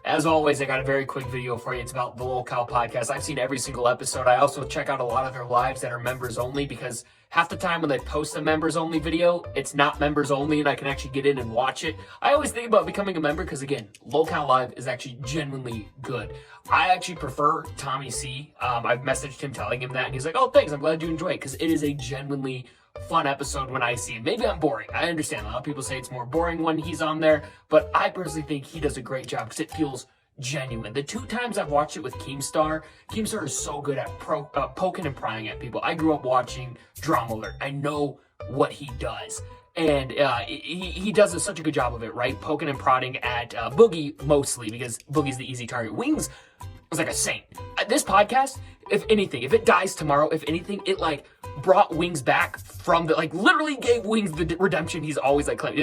As always, I got a very quick video for you. It's about the LolCow podcast. I've seen every single episode. I also check out a lot of their lives that are members only because half the time when they post a members only video, it's not members only and I can actually get in and watch it. I always think about becoming a member because, again, LolCow Live is actually genuinely good. I actually prefer Tommy C. I've messaged him telling him that and he's like, oh, thanks. I'm glad you enjoy it because it is a genuinely fun episode when I see him. Maybe I'm boring. I understand. A lot of people say it's more boring when he's on there, but I personally think he does a great job because it feels genuine. The two times I've watched it with Keem Star is so good at poking and prying at people. I grew up watching Drama Alert. I know what he does. And he does such a good job of it, right? Poking and prodding at Boogie mostly because Boogie's the easy target. Wings was like a saint. This podcast, if anything, if it dies tomorrow, if anything, it like brought Wings back from the, like literally gave Wings the redemption he's always like claimed.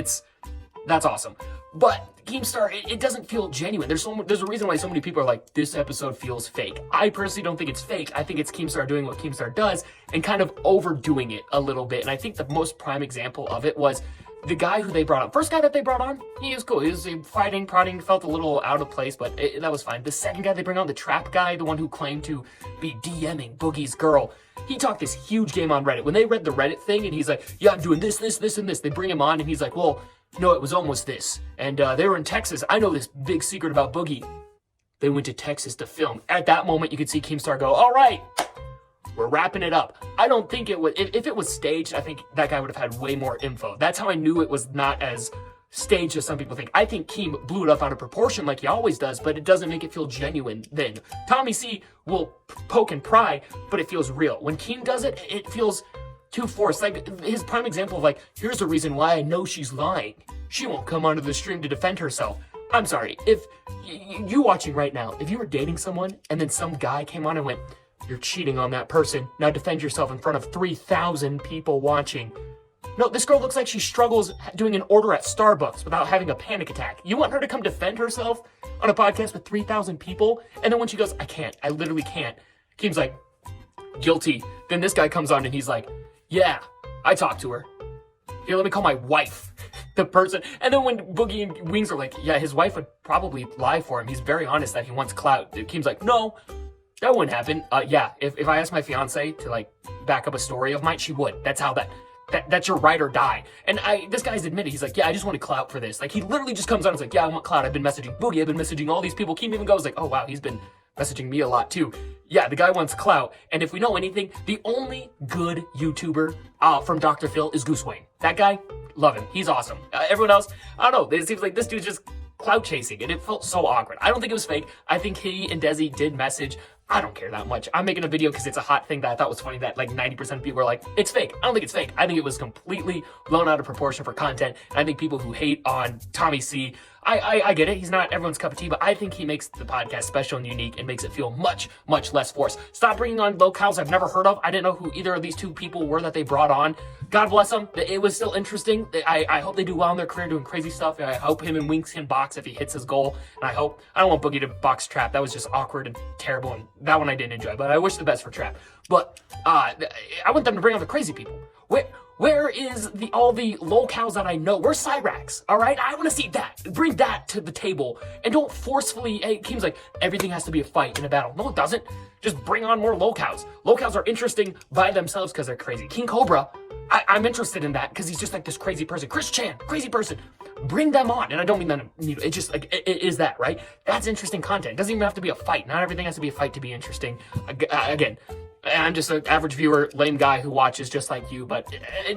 That's awesome. But Keem Star, it doesn't feel genuine. There's a reason why so many people are like, this episode feels fake. I personally don't think it's fake. I think it's Keem Star doing what Keem Star does and kind of overdoing it a little bit. And I think the most prime example of it was the guy who they brought on. First guy that they brought on, he was cool. He was fighting, prodding, felt a little out of place, but that was fine. The second guy they bring on, the trap guy, the one who claimed to be DMing Boogie's girl, he talked this huge game on Reddit. When they read the Reddit thing and he's like, yeah, I'm doing this, and this, they bring him on and he's like, well, no, it was almost this. And they were in Texas. I know this big secret about Boogie. They went to Texas to film. At that moment, you could see Keem Star go, all right, we're wrapping it up. I don't think it would, if it was staged, I think that guy would have had way more info. That's how I knew it was not as staged as some people think. I think Keem blew it up out of proportion like he always does, but it doesn't make it feel genuine then. Tommy C will poke and pry, but it feels real. When Keem does it, it feels too forced. Like his prime example of like, here's the reason why I know she's lying. She won't come onto the stream to defend herself. I'm sorry, if you watching right now, if you were dating someone and then some guy came on and went, you're cheating on that person, now defend yourself in front of 3,000 people watching. No, this girl looks like she struggles doing an order at Starbucks without having a panic attack. You want her to come defend herself on a podcast with 3,000 people? And then when she goes, I can't, I literally can't. Keem's like, guilty. Then this guy comes on and he's like, yeah, I talked to her. Here, let me call my wife, the person. And then when Boogie and Wings are like, yeah, his wife would probably lie for him. He's very honest that he wants clout. Keem's like, no, that wouldn't happen. Yeah, if I asked my fiance to like back up a story of mine, she would. That's how that's your ride or die. And this guy's admitted, he's like, yeah, I just wanted clout for this. Like he literally just comes on and is like, yeah, I want clout. I've been messaging Boogie. I've been messaging all these people. Keem even goes like, oh wow, he's been messaging me a lot too. Yeah, the guy wants clout. And if we know anything, the only good YouTuber from Dr. Phil is Goose Wayne. That guy, love him. He's awesome. Everyone else, I don't know. It seems like this dude's just clout chasing and it felt so awkward. I don't think it was fake. I think he and Desi did message. I don't care that much. I'm making a video because it's a hot thing that I thought was funny that like 90% of people are like, it's fake. I don't think it's fake. I think it was completely blown out of proportion for content. And I think people who hate on Tommy C, I get it. He's not everyone's cup of tea, but I think he makes the podcast special and unique and makes it feel much, much less forced. Stop bringing on LolCows I've never heard of. I didn't know who either of these two people were that they brought on. God bless them. It was still interesting. I hope they do well in their career doing crazy stuff. I hope him and Wings can box if he hits his goal. And I don't want Boogie to box Trap. That was just awkward and terrible. And that one I didn't enjoy, but I wish the best for Trap. But I want them to bring on the crazy people. Where is all the LolCows that I know? Where's Cyrax? All right, I want to see that. Bring that to the table, and don't forcefully. Hey, Keem's like everything has to be a fight and a battle. No, it doesn't. Just bring on more LolCows. LolCows are interesting by themselves because they're crazy. King Cobra, I'm interested in that because he's just like this crazy person. Chris Chan, crazy person. Bring them on, and I don't mean that. It's just like it is that right? That's interesting content. It doesn't even have to be a fight. Not everything has to be a fight to be interesting. Again. I'm just an average viewer, lame guy who watches just like you, but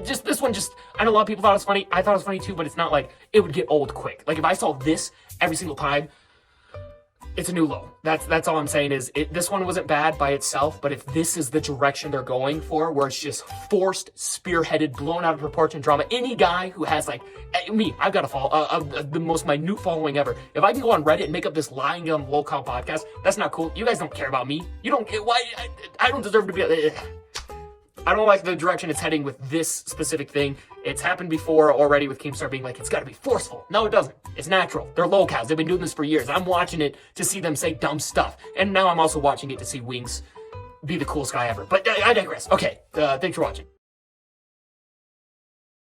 this one I know a lot of people thought it was funny. I thought it was funny too, but it's not like it would get old quick. Like if I saw this every single time, it's a new low. That's all I'm saying is this one wasn't bad by itself, but if this is the direction they're going for, where it's just forced, spearheaded, blown out of proportion drama, any guy who has like me, I've got the most minute following ever. If I can go on Reddit and make up this lying on LolCow podcast, that's not cool. You guys don't care about me. You don't. Why? I don't deserve to be. I don't like the direction it's heading with this specific thing. It's happened before already with Keem Star being like, it's got to be forceful. No, it doesn't. It's natural. They're LolCows. They've been doing this for years. I'm watching it to see them say dumb stuff. And now I'm also watching it to see Wings be the coolest guy ever. But I digress. Okay, thanks for watching.